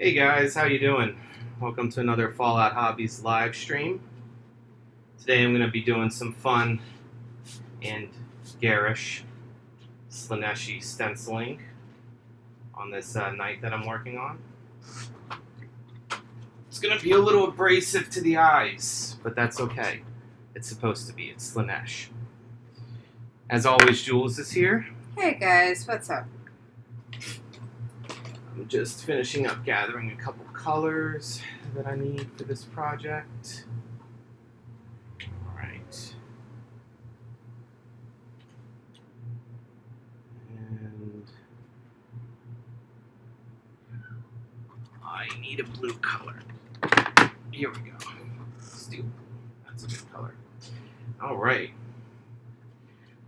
Hey guys, how you doing? Welcome to another Fallout Hobbies live stream. Today I'm going to be doing some fun and garish Slaanesh stenciling on this night that I'm working on. It's going to be a little abrasive to the eyes, but that's okay. It's supposed to be. It's Slaanesh. As always, Jules is here. Hey guys, what's up? I'm just finishing up gathering a couple colors that I need for this project. Alright. And I need a blue color. Here we go. Steel. That's a good color. Alright.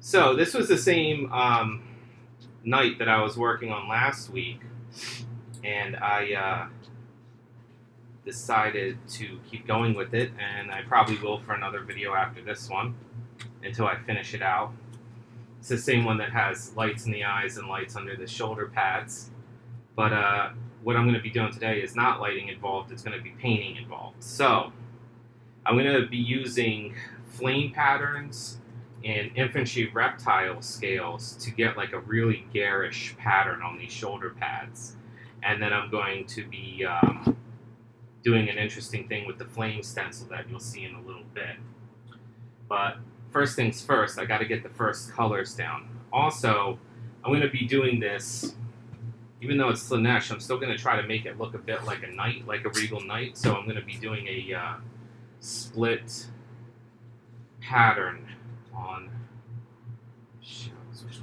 So this was the same night that I was working on last week, and I decided to keep going with it, and I probably will for another video after this one until I finish it out. It's the same one that has lights in the eyes and lights under the shoulder pads, but what I'm going to be doing today is not lighting involved, it's going to be painting involved. So I'm going to be using flame patterns and infantry reptile scales to get like a really garish pattern on these shoulder pads. And then I'm going to be doing an interesting thing with the flame stencil that you'll see in a little bit. But first things first, I got to get the first colors down. Also, I'm going to be doing this, even though it's Slaanesh, I'm still going to try to make it look a bit like a knight, like a regal knight. So I'm going to be doing a split pattern on, which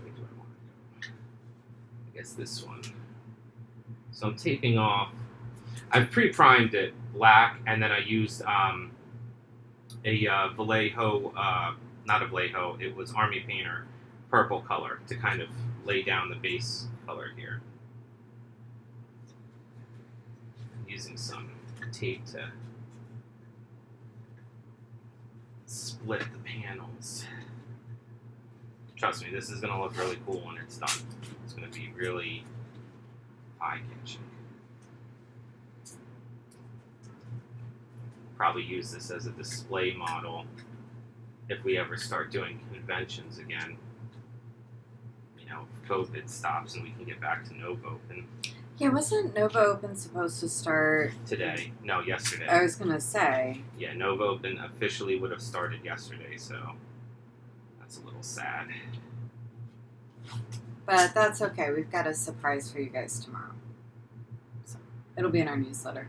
way do I want to go? I guess this one. So I'm taping off. I've pre-primed it black, and then I used a Vallejo, not a Vallejo, it was Army Painter purple color to kind of lay down the base color here. I'm using some tape to split the panels. Trust me, this is going to look really cool when it's done. It's going to be really eye-catching. Probably use this as a display model if we ever start doing conventions again. You know, if COVID stops and we can get back to Nova Open. Yeah, wasn't Nova Open supposed to start Today. No, yesterday. I was gonna say. Yeah, Nova Open officially would have started yesterday, so that's a little sad. But that's okay. We've got a surprise for you guys tomorrow. So it'll be in our newsletter.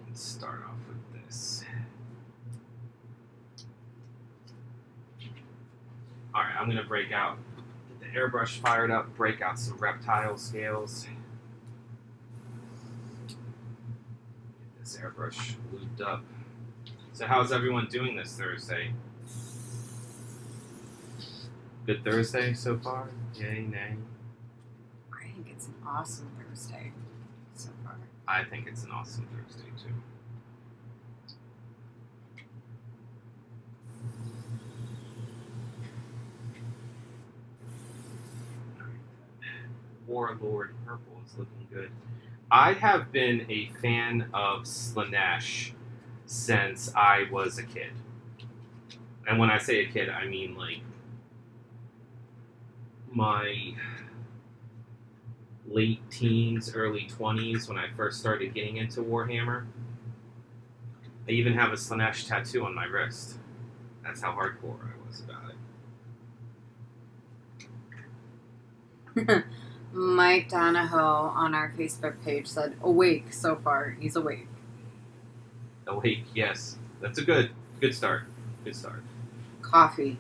Let's start off with this. Alright, I'm going to break out, get the airbrush fired up, break out some reptile scales. Get this airbrush lubed up. So how's everyone doing this Thursday? Good Thursday so far? Yay, nay? I think it's an awesome Thursday so far. I think it's an awesome Thursday too. Warlord purple is looking good. I have been a fan of Slaanesh since I was a kid. And when I say a kid, I mean like my late teens, early 20s when I first started getting into Warhammer. I even have a Slaanesh tattoo on my wrist. That's how hardcore I was about it. Mike Donahoe on our Facebook page said, awake so far. He's awake. Awake, yes. That's a good start. Good start. Coffee.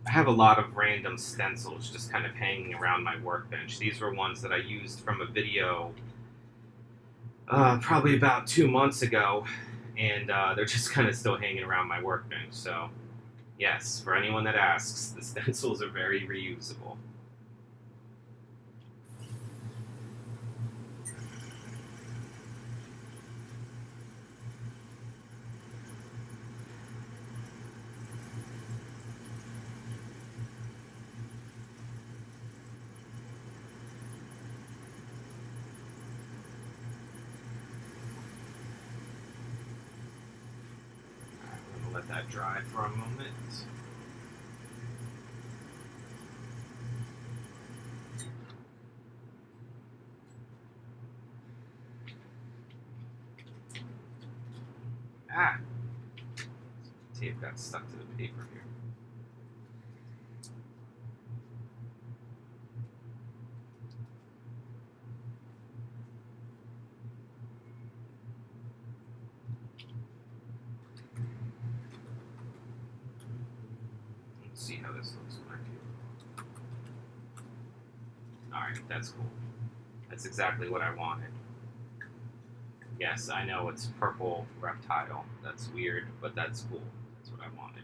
I have a lot of random stencils just kind of hanging around my workbench. These were ones that I used from a video probably about 2 months ago, and they're just kind of still hanging around my workbench. So, yes, for anyone that asks, the stencils are very reusable. I'm going to let that dry for a moment. Ah! Tape got stuck to the paper here. Let's see how this looks when I do. Alright, that's cool. That's exactly what I wanted. Yes, I know it's purple reptile. That's weird, but that's cool. That's what I wanted.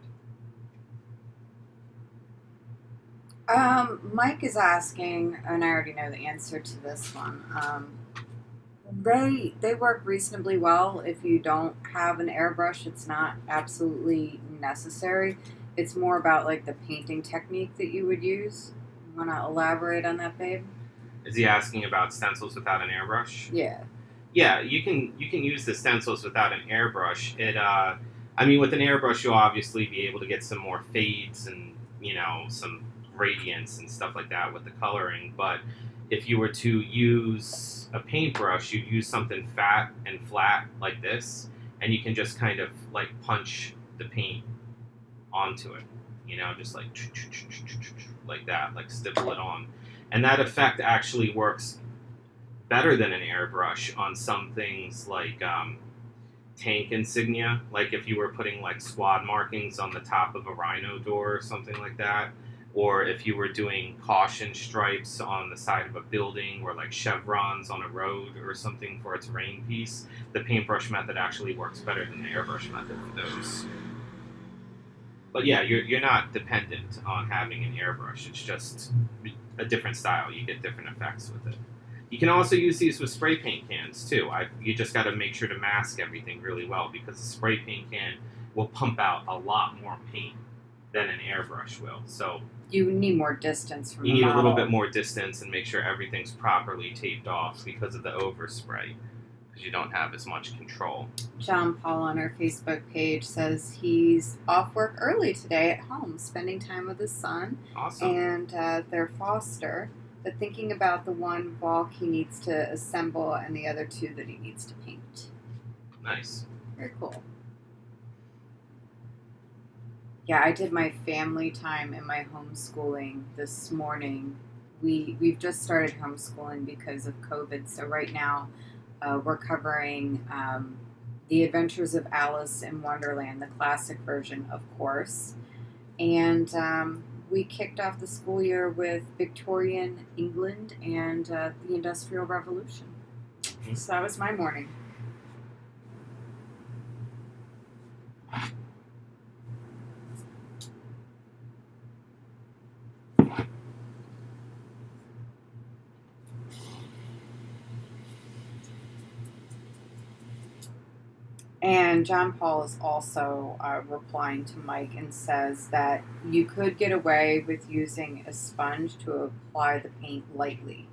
Mike is asking, and I already know the answer to this one. They work reasonably well if you don't have an airbrush. It's not absolutely necessary. It's more about like the painting technique that you would use. Want to elaborate on that, babe? Is he asking about stencils without an airbrush? Yeah. Yeah, you can use the stencils without an airbrush. I mean, with an airbrush, you'll obviously be able to get some more fades and some gradients and stuff like that with the coloring. But if you were to use a paintbrush, you'd use something fat and flat like this, and you can just kind of like punch the paint onto it. Just like that, like stipple it on, and that effect actually works better than an airbrush on some things like tank insignia, like if you were putting like squad markings on the top of a rhino door or something like that, or if you were doing caution stripes on the side of a building or like chevrons on a road or something for a terrain piece. The paintbrush method actually works better than the airbrush method for those. But yeah, you're not dependent on having an airbrush. It's just a different style. You get different effects with it. You can also use these with spray paint cans too. You just got to make sure to mask everything really well, because the spray paint can will pump out a lot more paint than an airbrush will. So You need more distance from you the need a little model. bit more distance and make sure everything's properly taped off because of the overspray, because you don't have as much control. John Paul on our Facebook page says he's off work early today at home, spending time with his son Awesome. and their foster, but thinking about the one walk he needs to assemble and the other two that he needs to paint. Nice. Very cool. Yeah, I did my family time in my homeschooling this morning. We've just started homeschooling because of COVID, so right now we're covering The Adventures of Alice in Wonderland, the classic version, of course. And we kicked off the school year with Victorian England and the Industrial Revolution. Mm-hmm. So that was my morning. And John Paul is also replying to Mike and says that you could get away with using a sponge to apply the paint lightly.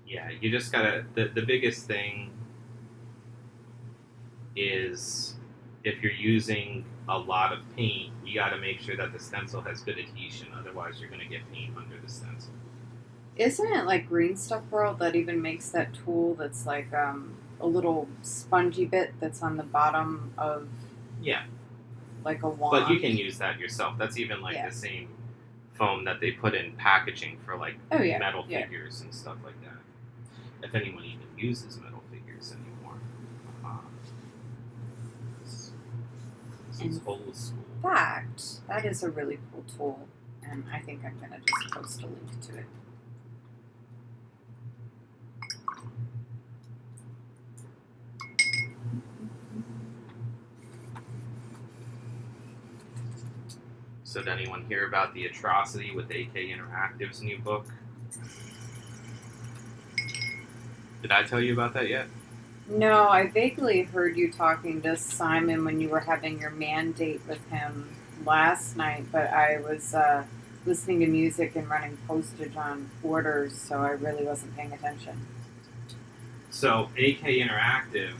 Yeah, you just gotta. The biggest thing is if you're using a lot of paint, you gotta make sure that the stencil has good adhesion. Otherwise, you're gonna get paint under the stencil. Isn't it like Green Stuff World that even makes that tool that's like a little spongy bit that's on the bottom of like a wand? But you can use that yourself. That's even like the same foam that they put in packaging for like metal figures and stuff like that. If anyone even uses metal figures anymore. This Stencils old school. In fact, that is a really cool tool, and I think I'm going to just post a link to it. So did anyone hear about the atrocity with AK Interactive's new book? Did I tell you about that yet? No, I vaguely heard you talking to Simon when you were having your mandate with him last night, but I was listening to music and running postage on orders, so I really wasn't paying attention. So AK Interactive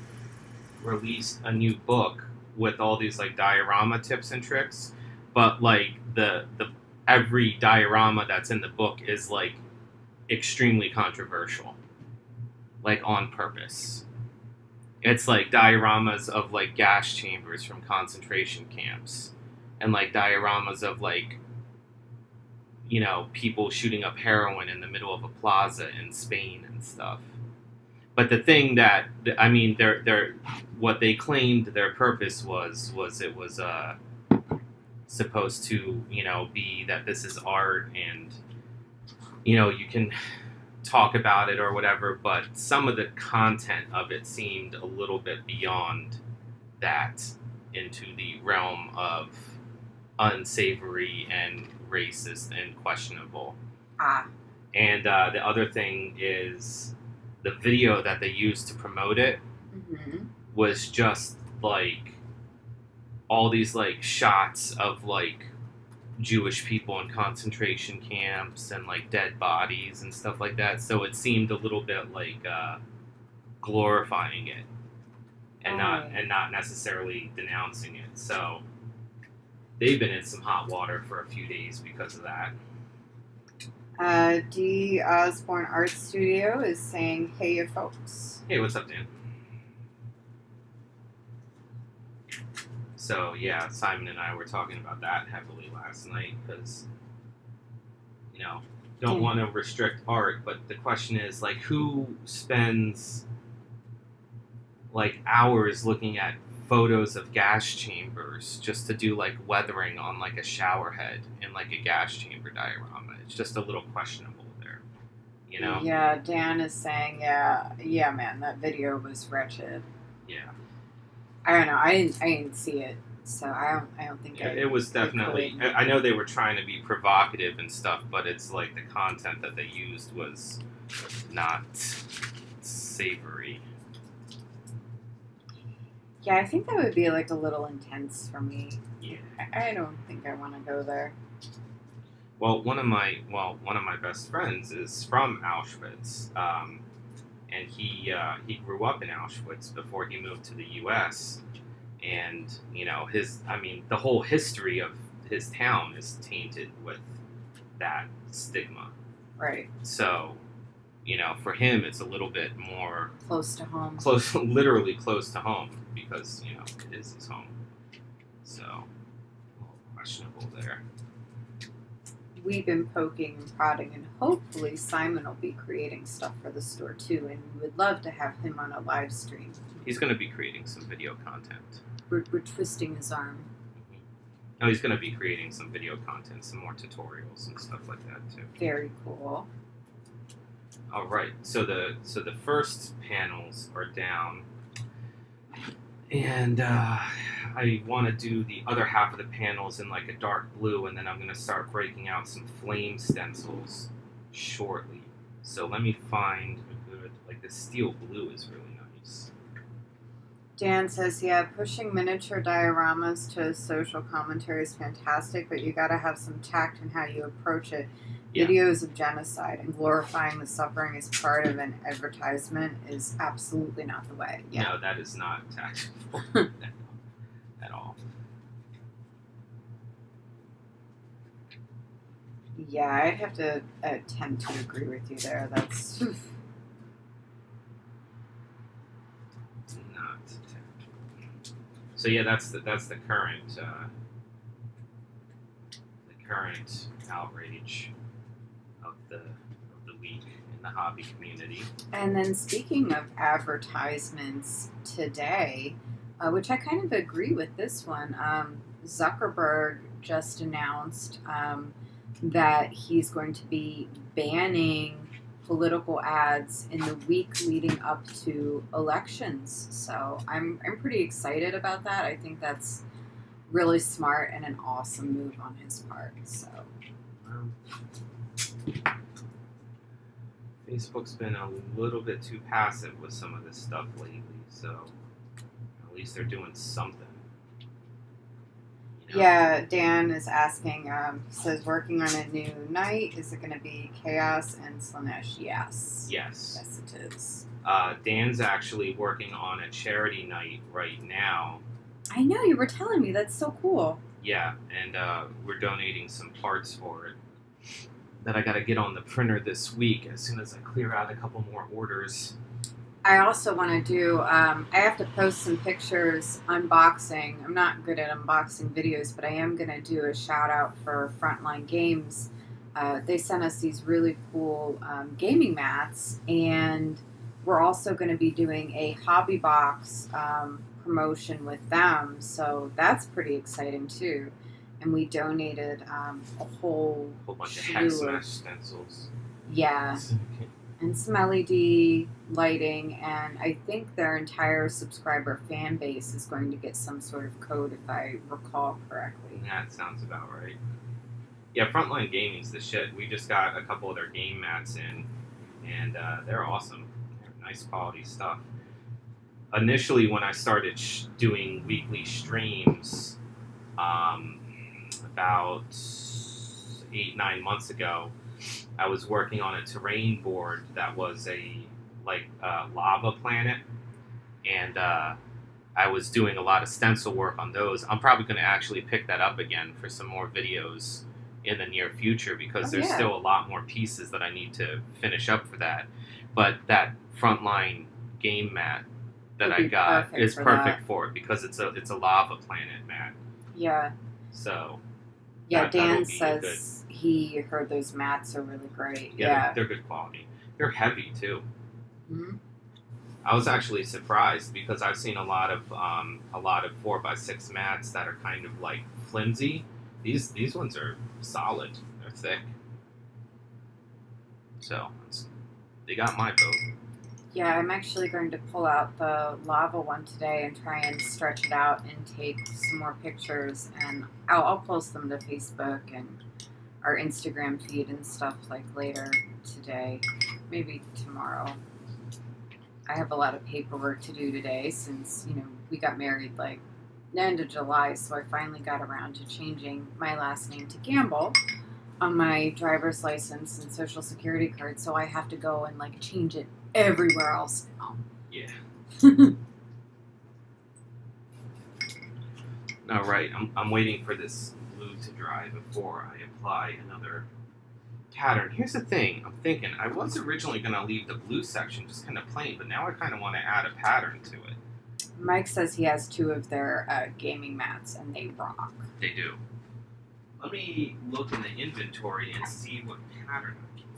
released a new book with all these like diorama tips and tricks, but like the every diorama that's in the book is like extremely controversial, like on purpose. It's like dioramas of like gas chambers from concentration camps, and like dioramas of like, you know, people shooting up heroin in the middle of a plaza in Spain and stuff. But the thing that I mean, they're what they claimed their purpose was it was supposed to, you know, be that this is art and, you know, you can talk about it or whatever, but some of the content of it seemed a little bit beyond that, into the realm of unsavory and racist and questionable. And the other thing is the video that they used to promote it was just like all these like shots of like Jewish people in concentration camps and like dead bodies and stuff like that. So it seemed a little bit like glorifying it and not necessarily denouncing it. So they've been in some hot water for a few days because of that. D. Osborne Art Studio is saying, hey, you folks. Hey, what's up, Dan? So, yeah, Simon and I were talking about that heavily last night because, you know, don't want to restrict art, but the question is, like, who spends, like, hours looking at photos of gas chambers just to do, like, weathering on, like, a shower head in, like, a gas chamber diorama? It's just a little questionable there, you know? Yeah, Dan is saying, yeah, man, that video was wretched. Yeah. I don't know. I didn't see it, so I don't think it was definitely. I know they were trying to be provocative and stuff, but it's like the content that they used was not savory. Yeah, I think that would be like a little intense for me. Yeah. I don't think I want to go there. Well, one of my best friends is from Auschwitz. And he grew up in Auschwitz before he moved to the U.S. And, you know, the whole history of his town is tainted with that stigma. Right. So, you know, for him, it's a little bit more close to home. Literally close to home, because, you know, it is his home. So, a little questionable there. We've been poking and prodding, and hopefully Simon will be creating stuff for the store too, and we would love to have him on a live stream. He's going to be creating some video content. We're twisting his arm. No, he's going to be creating some video content, some more tutorials and stuff like that too. Very cool. All right, so the first panels are down, and I want to do the other half of the panels in like a dark blue, and then I'm going to start breaking out some flame stencils shortly. So let me find a good, like the steel blue is really nice. Dan says, yeah, pushing miniature dioramas to social commentary is fantastic, but you got to have some tact in how you approach it. Yeah. Videos of genocide and glorifying the suffering as part of an advertisement is absolutely not the way. Yeah. No, that is not tactful at all. Yeah, I'd have to tend to agree with you there. That's not tactful. So yeah, that's the current outrage of the week in the hobby community. And then speaking of advertisements, today which I kind of agree with this one. Zuckerberg just announced that he's going to be banning political ads in the week leading up to elections. So I'm pretty excited about that. I think that's really smart and an awesome move on his part. So Facebook's been a little bit too passive with some of this stuff lately, so at least they're doing something. You know? yeah, Dan is asking. He says working on a new night. Is it going to be Chaos and Slaanesh? Yes. Yes. Yes, it is. Dan's actually working on a charity night right now. I know, you were telling me. That's so cool. Yeah, and we're donating some parts for it that I got to get on the printer this week as soon as I clear out a couple more orders. I also want to do, I have to post some pictures unboxing. I'm not good at unboxing videos, but I am going to do a shout out for Frontline Games. They sent us these really cool gaming mats, and we're also going to be doing a hobby box promotion with them, so that's pretty exciting too. And we donated a whole bunch of slew hex smash stencils. Yeah, and some LED lighting, and I think their entire subscriber fan base is going to get some sort of code, if I recall correctly. That sounds about right. Yeah, Frontline Gaming's the shit. We just got a couple of their game mats in, and they're awesome. They're nice quality stuff. Initially, when I started doing weekly streams, about 8-9 months ago, I was working on a terrain board that was a lava planet, and I was doing a lot of stencil work on those. I'm probably going to actually pick that up again for some more videos in the near future, because there's still a lot more pieces that I need to finish up for that. But that Frontline game mat that I got is perfect for it, because it's a lava planet mat. Yeah. So. Yeah, Dan says he heard those mats are really great. Yeah, they're good quality. They're heavy too. Mm-hmm. I was actually surprised, because I've seen a lot of 4x6 mats that are kind of like flimsy. These ones are solid. They're thick. So they got my vote. Yeah, I'm actually going to pull out the lava one today and try and stretch it out and take some more pictures, and I'll post them to Facebook and our Instagram feed and stuff like later today, maybe tomorrow. I have a lot of paperwork to do today since, we got married like the end of July, so I finally got around to changing my last name to Gamble on my driver's license and social security card, so I have to go and change it everywhere else now. Yeah. All right, I'm waiting for this glue to dry before I apply another pattern. Here's the thing, I'm thinking I was originally going to leave the blue section just kind of plain, but now I kind of want to add a pattern to it. Mike says he has 2 of their gaming mats, and they rock. They do. Let me look in the inventory and see what pattern I can add.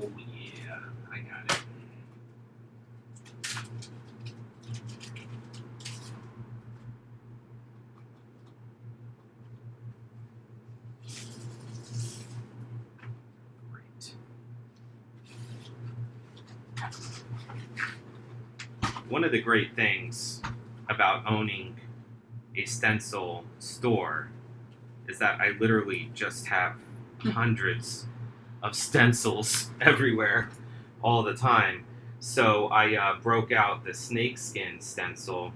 Oh yeah, I got it. One of the great things about owning a stencil store is that I literally just have hundreds of stencils everywhere all the time. So I broke out the snakeskin stencil.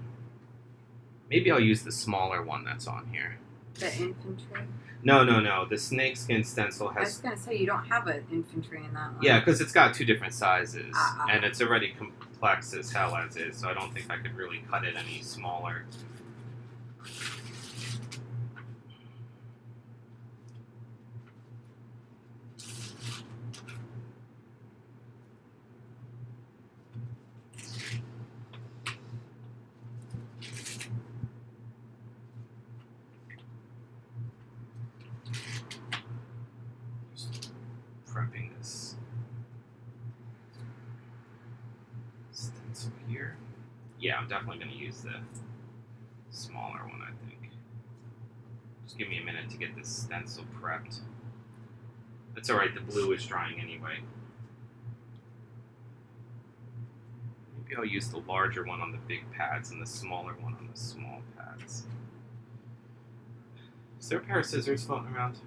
Maybe I'll use the smaller one that's on here. The infantry? No. The snakeskin stencil has... I was going to say, you don't have an infantry in that one. Yeah, because it's got 2 different sizes. And it's already complex as hell as is, so I don't think I could really cut it any smaller. prepping this stencil here. Yeah, I'm definitely going to use the smaller one, I think. Just give me a minute to get this stencil prepped. That's alright, the blue is drying anyway. Maybe I'll use the larger one on the big pads and the smaller one on the small pads. Is there a pair of scissors floating around?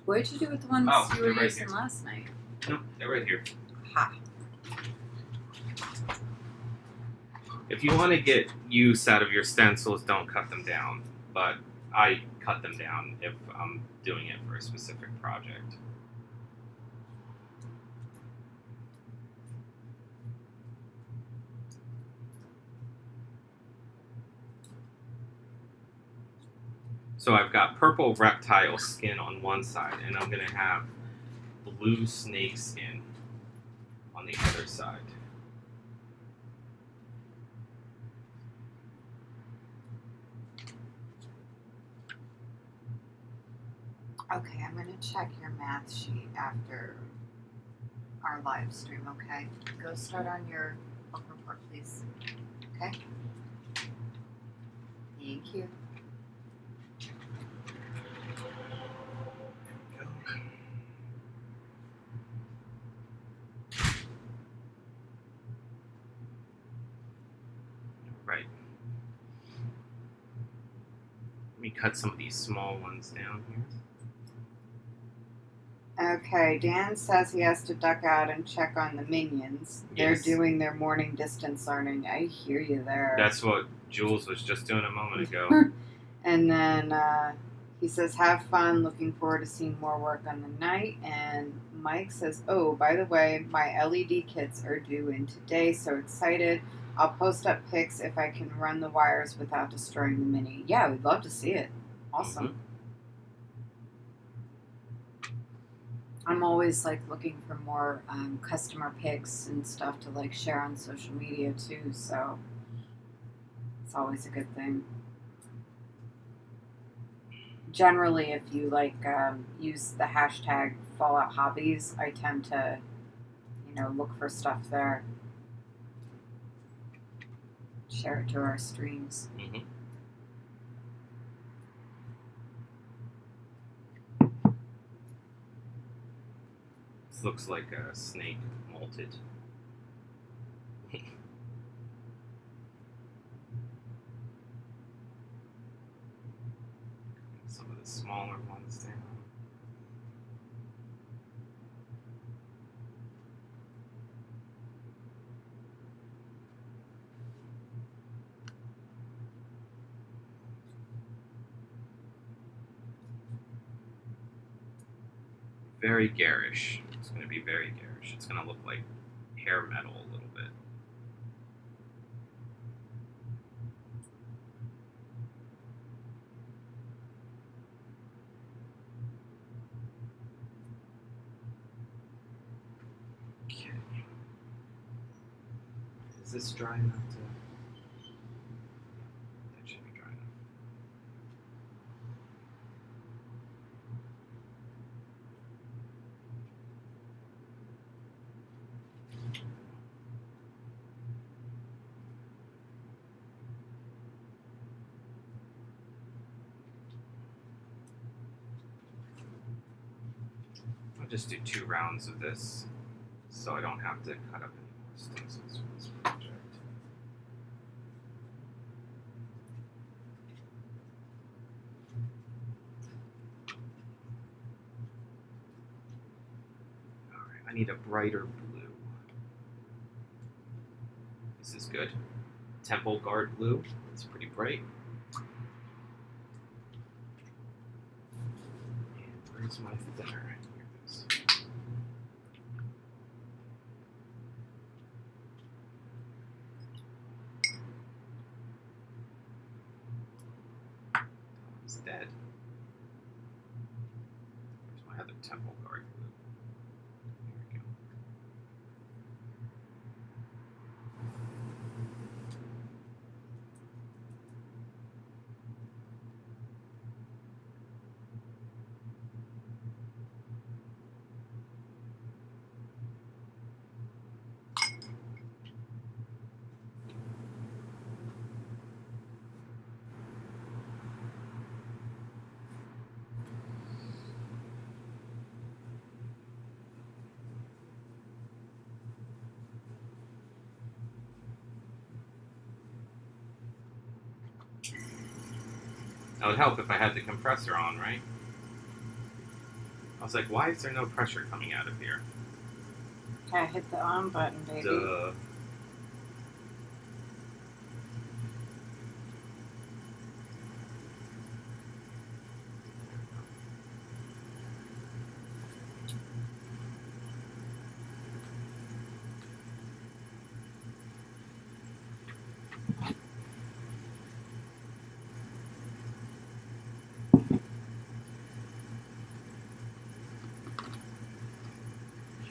What did you do with the ones you were right using here. last night? No, they're right here. Ha. If you want to get use out of your stencils, don't cut them down. But I cut them down if I'm doing it for a specific project. So I've got purple reptile skin on one side, and I'm going to have blue snake skin on the other side. Okay, I'm going to check your math sheet after our live stream, okay? Go start on your book report, please. Okay? Thank you. Right. Let me cut some of these small ones down here. Okay, Dan says he has to duck out and check on the minions. They're Yes. doing their morning distance learning. I hear you there. That's what Jules was just doing a moment ago. And then he says, have fun. Looking forward to seeing more work on the night. And Mike says, oh, by the way, my LED kits are due in today. So excited. I'll post up pics if I can run the wires without destroying the mini. Yeah, we'd love to see it. Awesome. Mm-hmm. I'm always like looking for more customer pics and stuff to like share on social media too. So it's always a good thing. Generally, if you like use the hashtag Fallout Hobbies, I tend to, look for stuff there. Share it to our streams. Mm-hmm. This looks like a snake molted. Some of the smaller ones down. Very garish. It's going to be very garish. It's going to look like hair metal a little bit. Okay. Is this dry enough to... That should be dry enough. I'll just do 2 rounds of this, so I don't have to cut up any more stencils for this project. Alright, I need a brighter blue. This is good. Temple Guard blue. It's pretty bright. And where's my thinner? Here it is. It's dead. Where's my other Temple Guard blue? Here we go. That would help if I had the compressor on, right? I was like, why is there no pressure coming out of here? Okay, hit the on button, baby. Duh.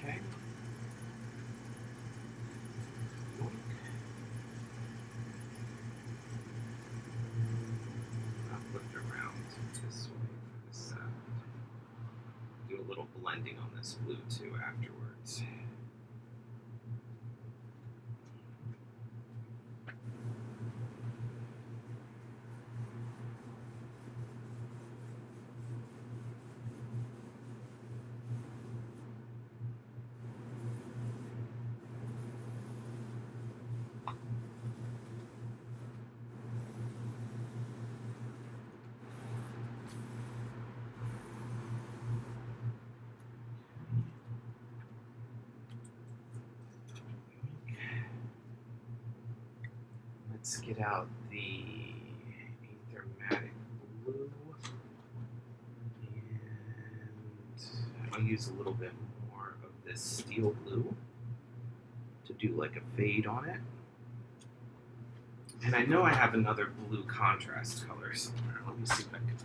Okay. I'll flip it around this way for the sound. Do a little blending on this blue too afterwards. Let's get out the Aethermatic blue, and I'll use a little bit more of this steel blue to do like a fade on it. And I know I have another blue contrast color somewhere. Let me see if I can.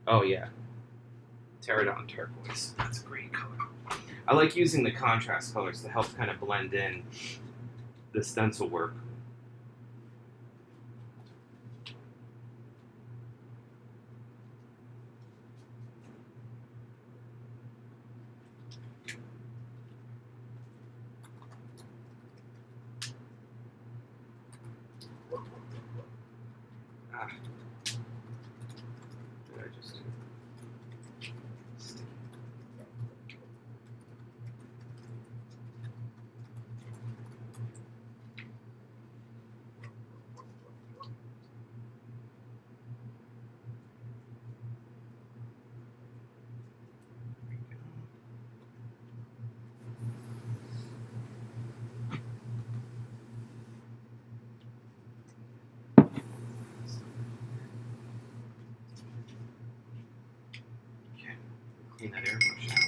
Oh yeah, Pterodon turquoise. That's a great color. I like using the contrast colors to help kind of blend in the stencil work. Ah. What did I just do? Sticky. There we go. Okay, clean that airbrush out.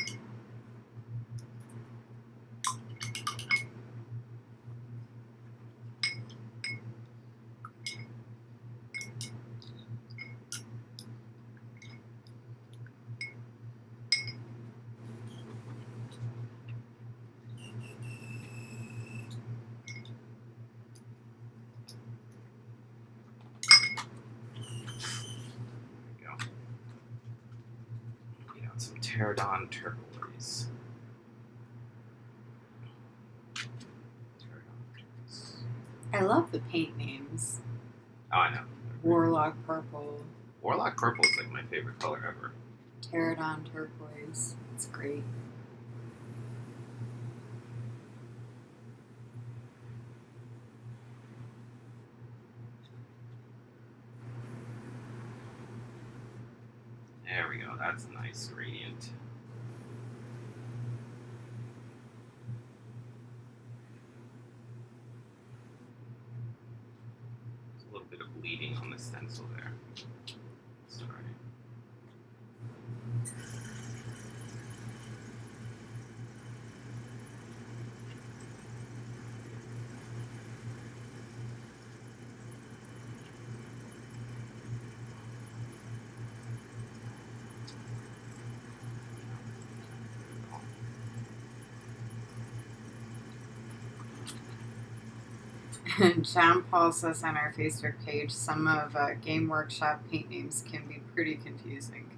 There we go. Get out some Pterodon turquoise. Pterodon turquoise. I love the paint names. Oh, I know. Warlock purple, Warlock purple is like my favorite color ever. Pterodon turquoise. It's great. There we go. That's a nice gradient. There's a little bit of bleeding on the stencil there. Sorry. John Paul says on our Facebook page, some of Game Workshop paint names can be pretty confusing.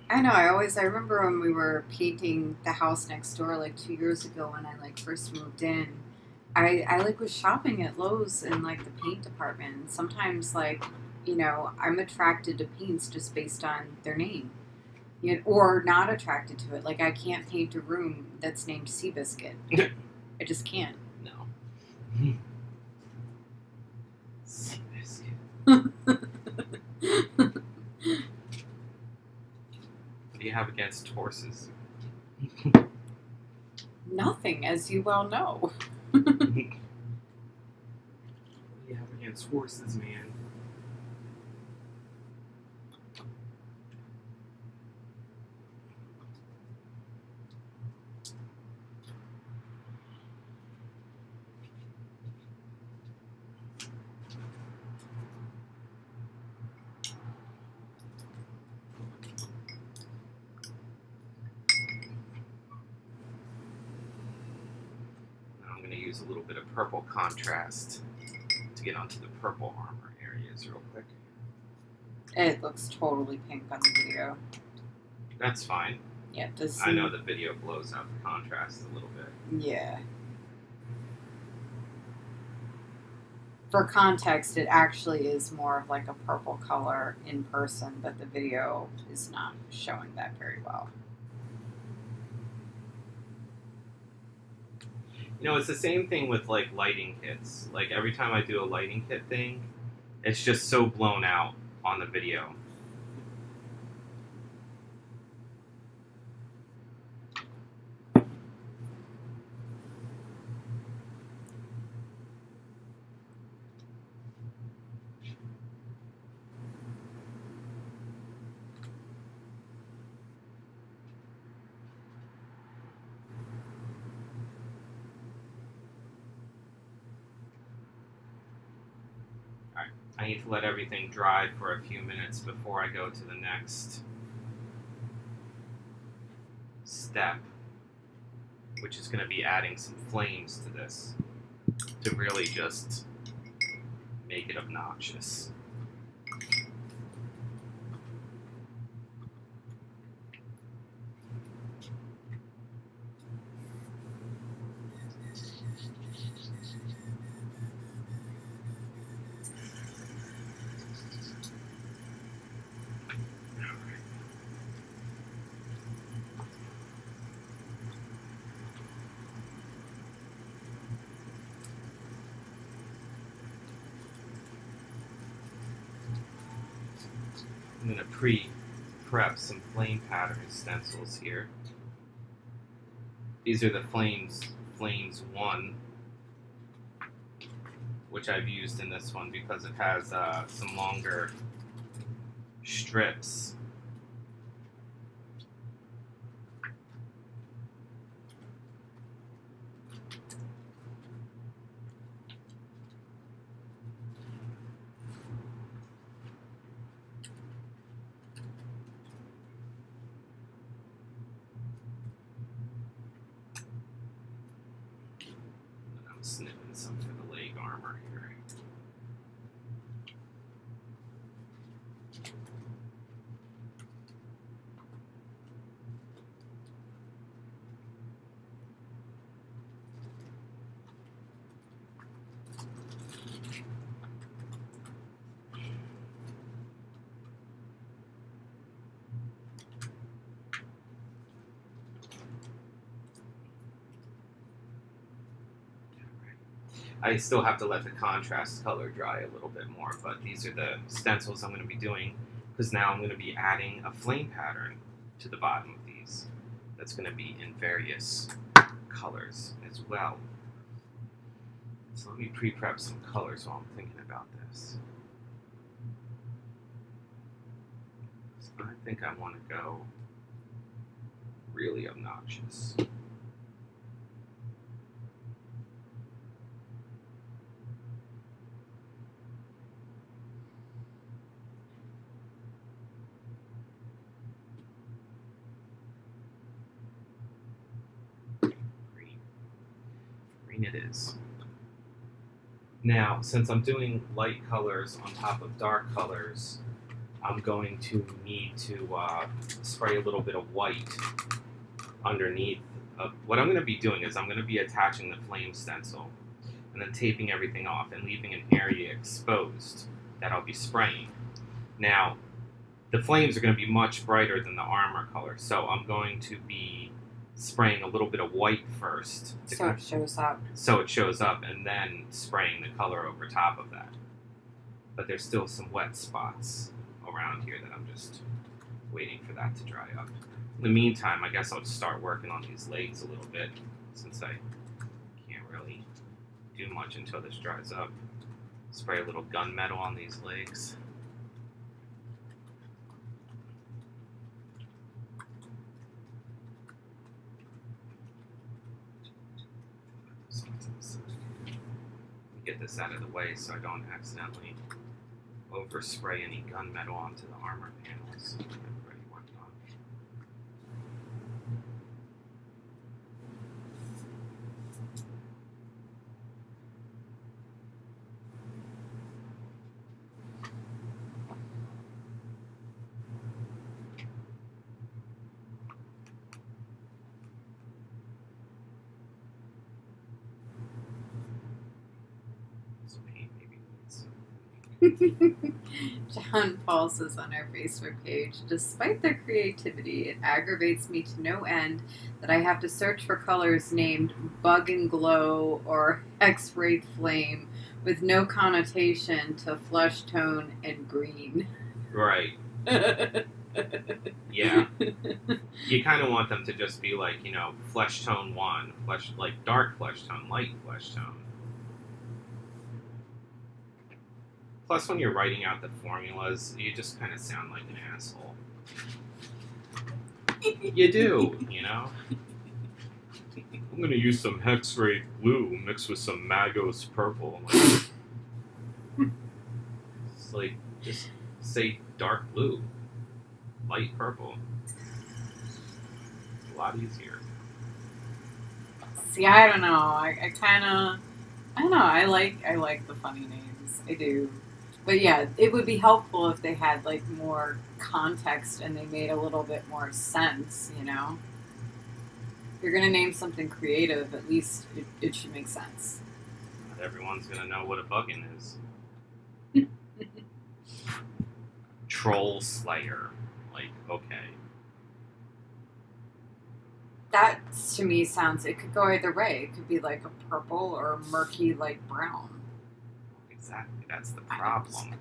I know. I remember when we were painting the house next door like 2 years ago when I like first moved in. I like was shopping at Lowe's in like the paint department. And sometimes like, I'm attracted to paints just based on their name. or not attracted to it. Like, I can't paint a room that's named Seabiscuit. I just can't. No. Seabiscuit. What do you have against horses? Nothing, as you well know. What do you have against horses, man? I'm going to use a little bit of purple contrast to get onto the purple armor areas real quick. It looks totally pink on the video. That's fine. Yeah, it does. I know the video blows out the contrast a little bit. Yeah. For context, it actually is more of like a purple color in person, but the video is not showing that very well. You know, it's the same thing with like lighting kits. Like every time I do a lighting kit thing, it's just so blown out on the video. I need to let everything dry for a few minutes before I go to the next step, which is going to be adding some flames to this to really just make it obnoxious. I'm going to pre-prep some flame pattern stencils here. These are the Flames 1, which I've used in this one because it has some longer strips. Snipping some for the leg armor here. I still have to let the contrast color dry a little bit more, but these are the stencils I'm going to be doing because now I'm going to be adding a flame pattern to the bottom of these. That's going to be in various colors as well. So let me pre-prep some colors while I'm thinking about this. So I think I want to go really obnoxious. It is. Now, since I'm doing light colors on top of dark colors, I'm going to need to spray a little bit of white underneath. What I'm going to be doing is I'm going to be attaching the flame stencil and then taping everything off and leaving an area exposed that I'll be spraying. Now, the flames are going to be much brighter than the armor color. So I'm going to be spraying a little bit of white first. So it shows up. So it shows up, and then spraying the color over top of that. But there's still some wet spots around here that I'm just waiting for that to dry up. In the meantime, I guess I'll just start working on these legs a little bit, since I can't really do much until this dries up. Spray a little gunmetal on these legs. Get this out of the way so I don't accidentally overspray any gunmetal onto the armor panels I've already worked on. This paint maybe needs John Paul says on our Facebook page, despite their creativity, it aggravates me to no end that I have to search for colors named Bug and Glow or X-Ray Flame with no connotation to flesh tone and green. Right. Yeah. You kind of want them to just be like, you know, flesh tone 1, like dark flesh tone, light flesh tone. Plus, when you're writing out the formulas, you just kind of sound like an asshole. You do, you know? I'm going to use some Hex-Ray blue mixed with some Magos purple. It's like, just say dark blue, light purple. It's a lot easier. See, I don't know. I don't know. I like the funny names. I do. But yeah, it would be helpful if they had like more context and they made a little bit more sense, you know? If you're gonna name something creative, at least it should make sense. Not everyone's going to know what a buggin is. Troll Slayer. Like, okay. That to me sounds, it could go either way. It could be like a purple or a murky like brown. Exactly, that's the problem.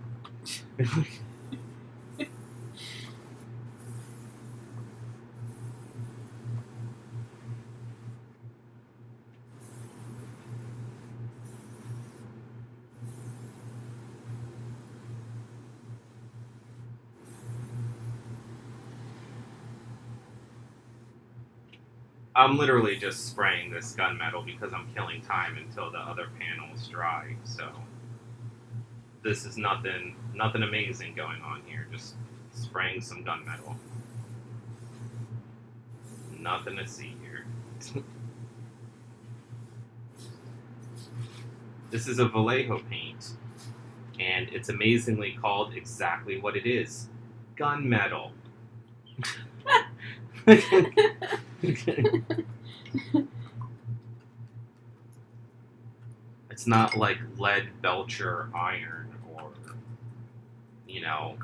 I'm literally just spraying this gunmetal because I'm killing time until the other panels dry, so this is nothing amazing going on here, just spraying some gunmetal. Nothing to see here. This is a Vallejo paint, and it's amazingly called exactly what it is. Gunmetal. It's not like lead belcher iron or, you know,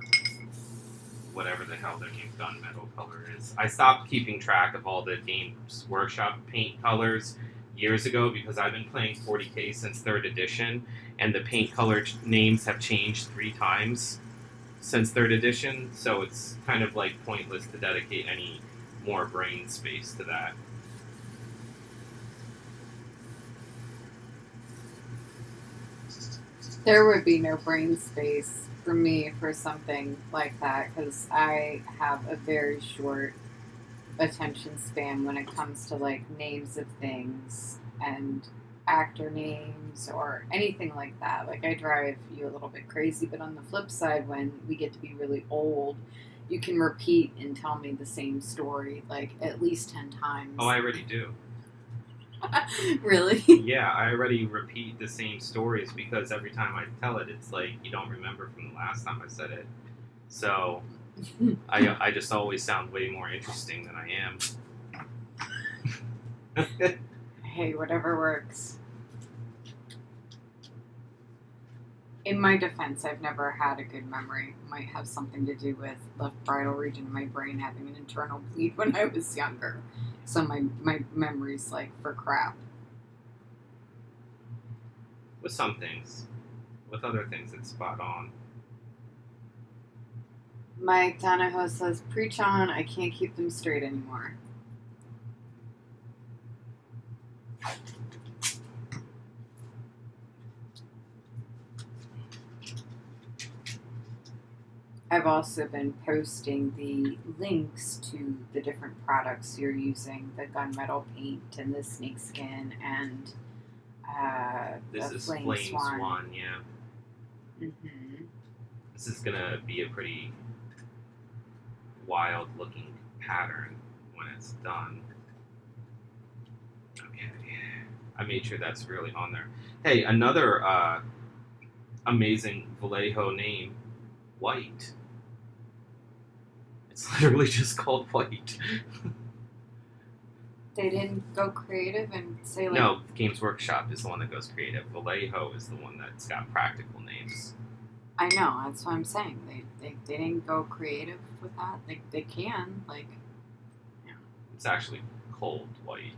whatever the hell their new gunmetal color is. I stopped keeping track of all the Games Workshop paint colors years ago because I've been playing 40K since 3rd edition, and the paint color names have changed 3 times since 3rd edition, so it's kind of like pointless to dedicate any more brain space to that. There would be no brain space for me for something like that because I have a very short attention span when it comes to like names of things and actor names or anything like that. Like I drive you a little bit crazy, but on the flip side, when we get to be really old, you can repeat and tell me the same story like at least 10 times. Oh, I already do. Really? Yeah, I already repeat the same stories because every time I tell it, it's like you don't remember from the last time I said it. So I just always sound way more interesting than I am. Hey, whatever works. In my defense, I've never had a good memory. Might have something to do with left parietal region of my brain having an internal bleed when I was younger. So my memory's like for crap. With some things. With other things, it's spot on. Mike Donahoe says, preach on, I can't keep them straight anymore. I've also been posting the links to the different products you're using, the gunmetal paint and the snakeskin and This the is flame Flame swan. Swan, yeah. Mm-hmm. This is gonna be a pretty wild looking pattern when it's done. Okay. I made sure that's really on there. Hey, another amazing Vallejo name, White. It's literally just called White. They didn't go creative and say like No, Games Workshop is the one that goes creative. Vallejo is the one that's got practical names. I know, that's what I'm saying. They didn't go creative with that. They can, like It's actually cold white.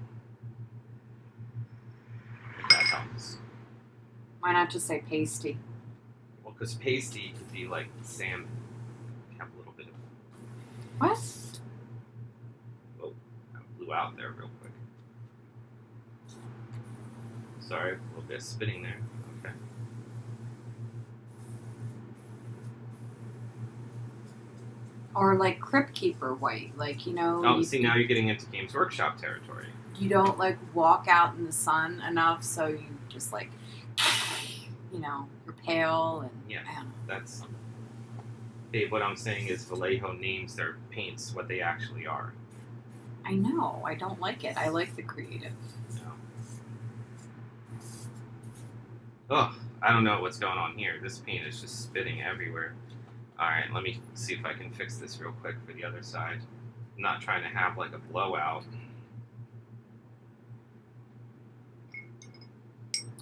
If that helps. why not just say pasty? Well, because pasty could be like salmon. Have a little bit of. What? Oh, I blew out there real quick. Sorry, a little bit of spinning there. Okay. Or like Crypt Keeper white, like Oh, see, now you're getting into Games Workshop territory. you don't like walk out in the sun enough, so you just like you're pale and Yeah, I don't know. that's. Babe, what I'm saying is Vallejo names their paints what they actually are. I know, I don't like it. I like the creative. Ugh, I don't know what's going on here. This paint is just spitting everywhere. Alright, let me see if I can fix this real quick for the other side. I'm not trying to have like a blowout.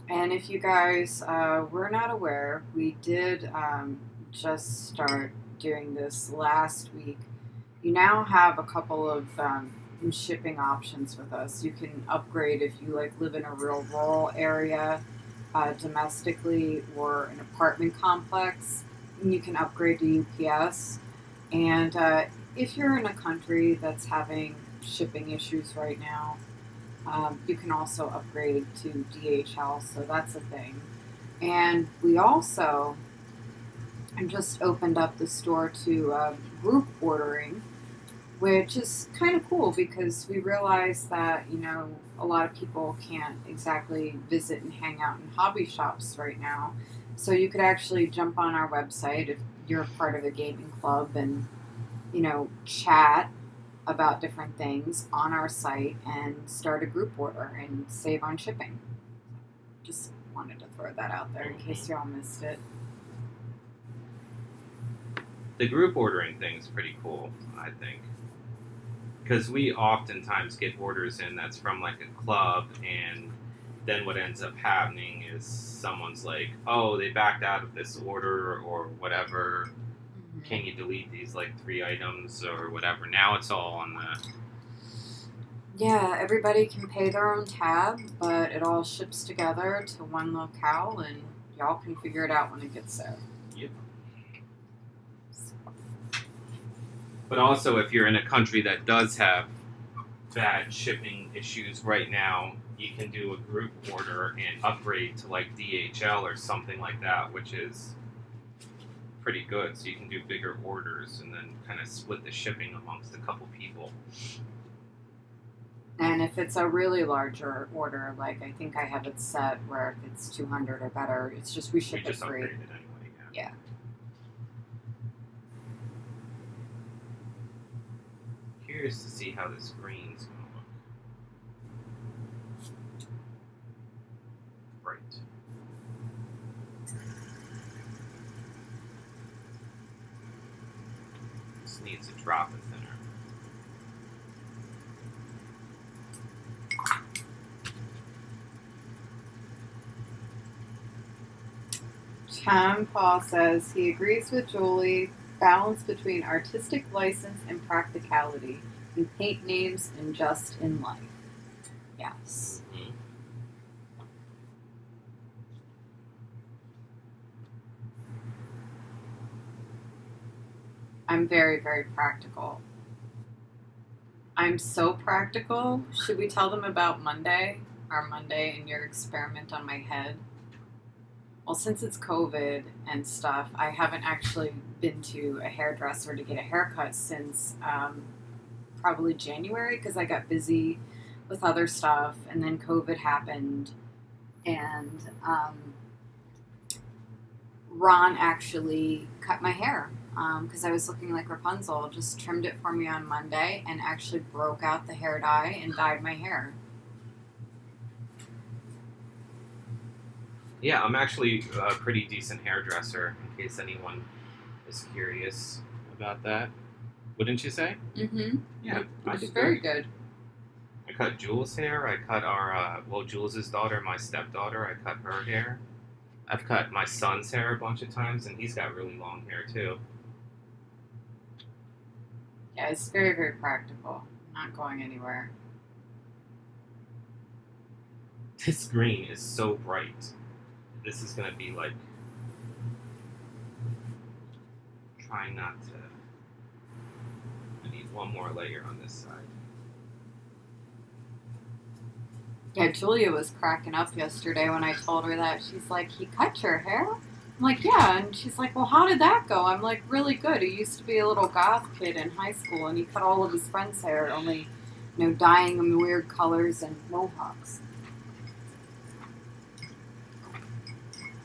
And if you guys were not aware, we did just start doing this last week. You now have a couple of shipping options with us. You can upgrade if you like live in a real rural area, domestically, or an apartment complex. You can upgrade to UPS. And if you're in a country that's having shipping issues right now, you can also upgrade to DHL, so that's a thing. And we also just opened up the store to group ordering, which is kind of cool because we realized that, a lot of people can't exactly visit and hang out in hobby shops right now. So you could actually jump on our website if you're part of a gaming club and, chat about different things on our site and start a group order and save on shipping. Just wanted to throw that out there in case y'all missed it. The group ordering thing's pretty cool, I think. Because we oftentimes get orders in that's from like a club, and then what ends up happening is someone's like, oh, they backed out of this order or whatever. Mm-hmm. Can you delete these like 3 items or whatever? Now it's all on the. Yeah, everybody can pay their own tab, but it all ships together to one locale, and y'all can figure it out when it gets there. Yep. But also, if you're in a country that does have bad shipping issues right now, you can do a group order and upgrade to like DHL or something like that, which is pretty good. So you can do bigger orders and then kind of split the shipping amongst a couple people. And if it's a really larger order, like I think I have it set where if it's 200 or better, it's just we ship it just free. upgrade it anyway. Yeah. Curious to see how this green's gonna look. Right. This needs a drop of thinner. John Paul says he agrees with Julie. Balance between artistic license and practicality. You paint names and just in life. Yes. Mm-hmm. I'm very, very practical. I'm so practical. Should we tell them about Monday? Our Monday and your experiment on my head? Well, since it's COVID and stuff, I haven't actually been to a hairdresser to get a haircut since probably January because I got busy with other stuff and then COVID happened. And Ron actually cut my hair because I was looking like Rapunzel, just trimmed it for me on Monday and actually broke out the hair dye and dyed my hair. Yeah, I'm actually a pretty decent hairdresser, in case anyone is curious about that. Wouldn't you say? Mm-hmm. Yeah, I It's did very good. good. I cut Jules' hair. I cut our, Jules' daughter, my stepdaughter. I cut her hair. I've cut my son's hair a bunch of times, and he's got really long hair, too. Yeah, it's very, very practical. Not going anywhere. This green is so bright. This is going to be like... Trying not to... I need one more layer on this side. Yeah, Julia was cracking up yesterday when I told her that. She's like, he cut your hair? I'm like, yeah. And she's like, well, how did that go? I'm like, really good. He used to be a little goth kid in high school, and he cut all of his friends' hair, only, dyeing them in weird colors and mohawks.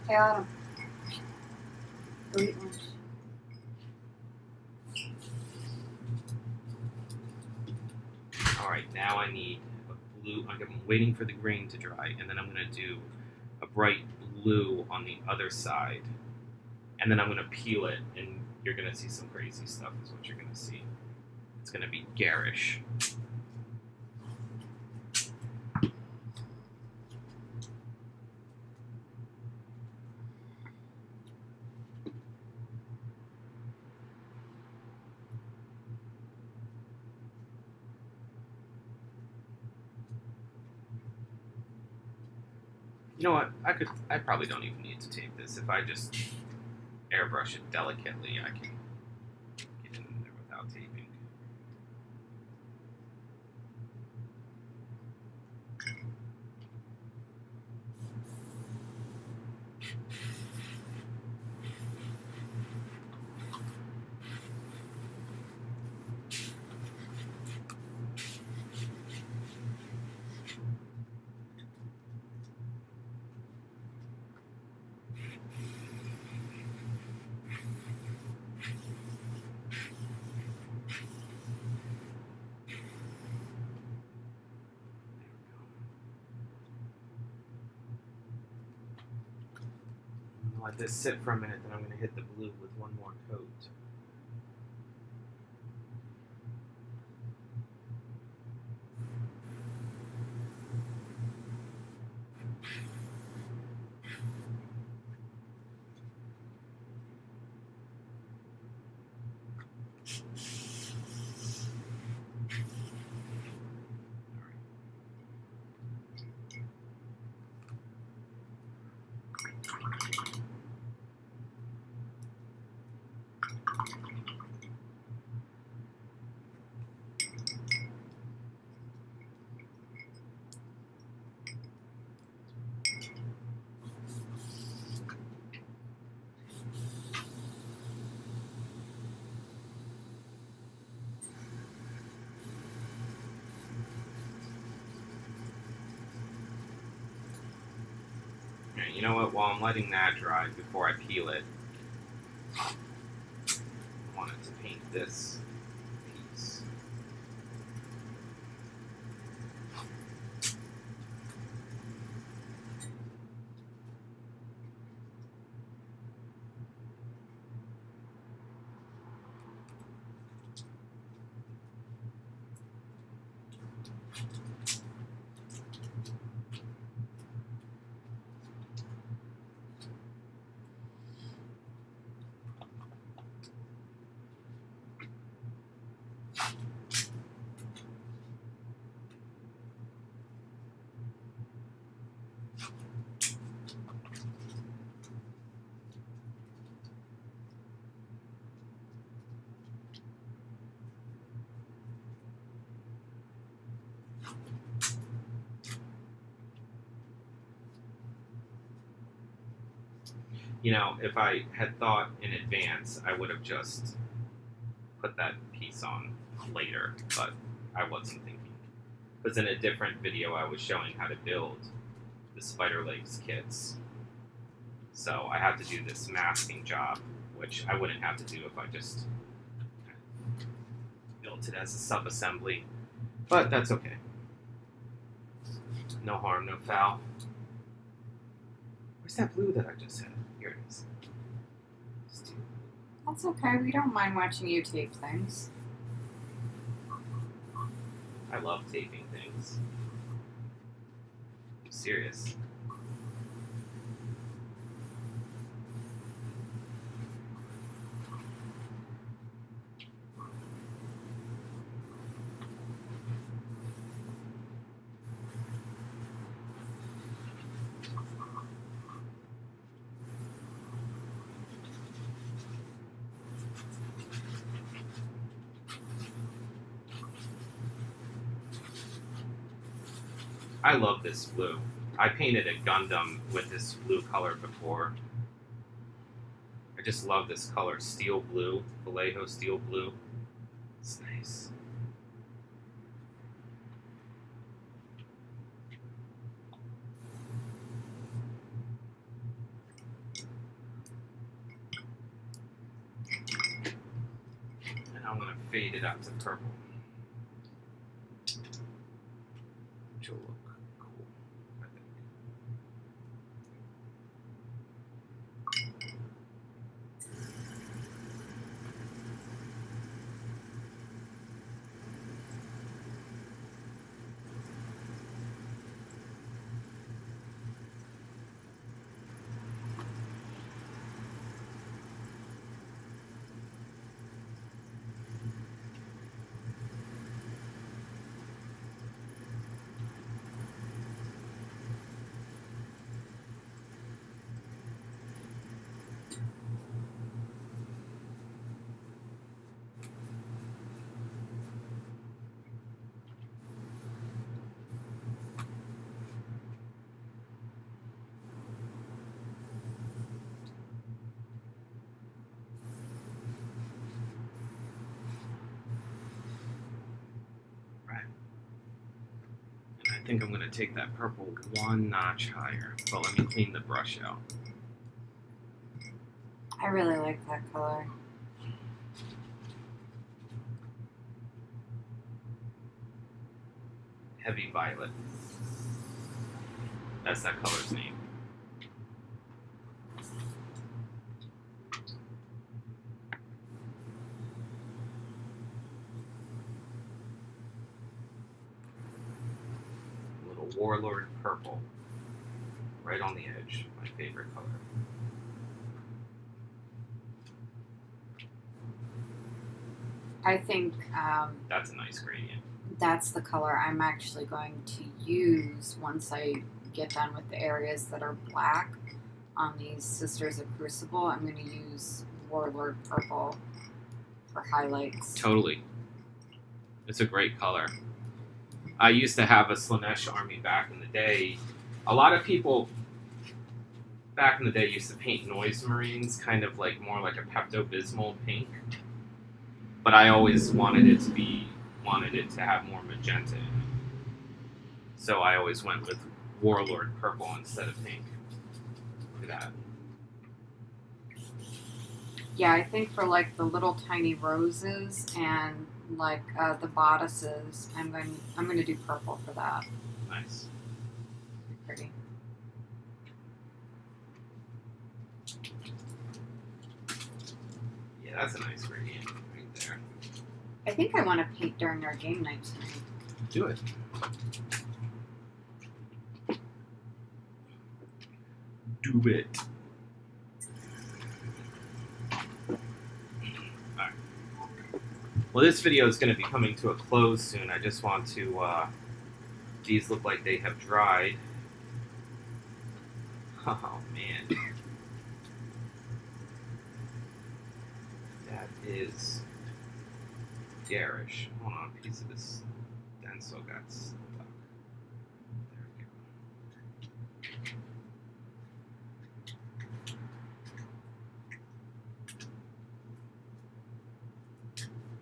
Hey, Autumn. Go eat lunch. Alright, now I need a blue. I'm waiting for the green to dry, and then I'm going to do a bright blue on the other side. And then I'm going to peel it, and you're going to see some crazy stuff is what you're going to see. It's going to be garish. You know what? I probably don't even need to tape this. If I just airbrush it delicately, I can get in there without taping. I'm gonna let this sit for a minute, then I'm going to hit the blue with one more coat. Alright, you know what? While I'm letting that dry before I peel it, I wanted to paint this piece. You know, if I had thought in advance, I would have just put that piece on later, but I wasn't thinking. Because in a different video, I was showing how to build the spider legs kits. So I have to do this masking job, which I wouldn't have to do if I just built it as a sub-assembly. But that's okay. No harm, no foul. Where's that blue that I just had? Here it is. That's okay. We don't mind watching you tape things. I love taping things. I'm serious. I love this blue. I painted a Gundam with this blue color before. I just love this color, steel blue, Vallejo steel blue. It's nice. And I'm going to fade it out to purple. Which will look cool, I think. I think I'm going to take that purple one notch higher, but let me clean the brush out. I really like that color. Heavy violet. That's that color's name. Little Warlord purple. Right on the edge. My favorite color. I think That's a nice gradient. that's the color I'm actually going to use once I get done with the areas that are black on these Sisters of Crucible. I'm going to use Warlord Purple for highlights. Totally. It's a great color. I used to have a Slaanesh army back in the day. A lot of people back in the day used to paint Noise Marines kind of like more like a Pepto-Bismol pink. But I always wanted it to have more magenta in it. So I always went with Warlord purple instead of pink. Look at that. Yeah, I think for like the little tiny roses and like the bodices, I'm going to do purple for that. Nice. Pretty. Yeah, that's a nice gradient right there. I think I want to paint during our game night tonight. Do it. Do it. Alright. Well, this video is going to be coming to a close soon. I just want to, these look like they have dried. Oh, man. That is garish. Hold on, a piece of this stencil got stuck.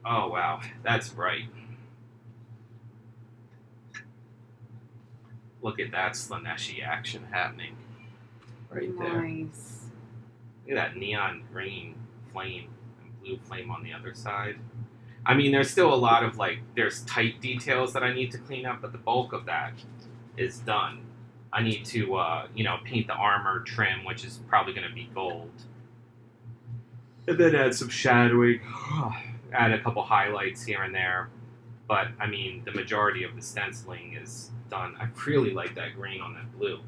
Oh wow, that's bright. Look at that Slaanesh action happening right there. Nice. Look at that neon green flame and blue flame on the other side. I mean, there's still a lot of there's tight details that I need to clean up, but the bulk of that is done. I need to, paint the armor trim, which is probably going to be gold. And then add some shadowing, add a couple highlights here and there. But, I mean, the majority of the stenciling is done. I really like that green on that blue.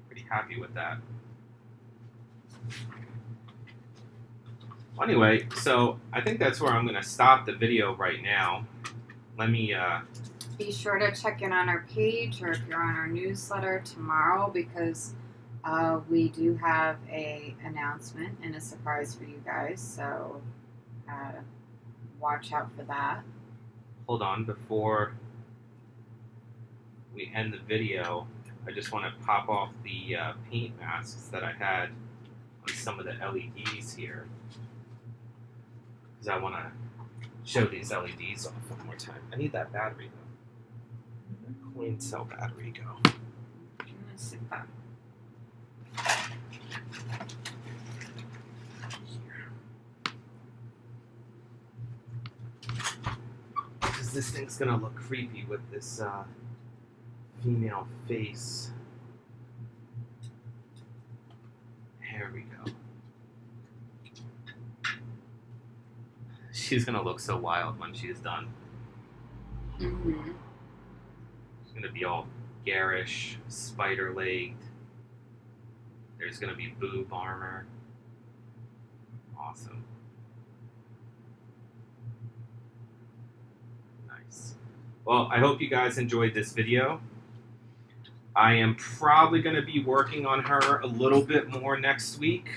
Pretty happy with that. Well, anyway, so I think that's where I'm going to stop the video right now. Let me... Be sure to check in on our page, or if you're on our newsletter tomorrow, because we do have a announcement and a surprise for you guys. So watch out for that. Hold on, before we end the video, I just want to pop off the paint masks that I had on some of the LEDs here, because I want to show these LEDs off one more time. I need that battery though. That coin cell battery go. I'm gonna sit back. Because this thing's gonna look creepy with this female face. Here we go. She's gonna look so wild when she's done. Mm-hmm. She's gonna be all garish, spider-legged. There's gonna be boob armor. Awesome. Nice. Well, I hope you guys enjoyed this video. I am probably going to be working on her a little bit more next week.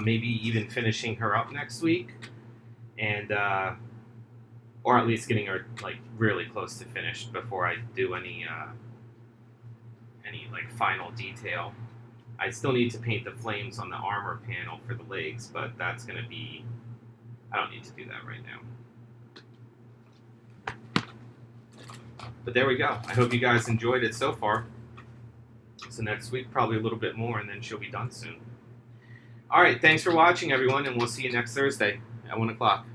Maybe even finishing her up next week. And, or at least getting her, really close to finished before I do any final detail. I still need to paint the flames on the armor panel for the legs, but that's going to be... I don't need to do that right now. But there we go. I hope you guys enjoyed it so far. So next week, probably a little bit more, and then she'll be done soon. All right, thanks for watching, everyone, and we'll see you next Thursday at 1 o'clock.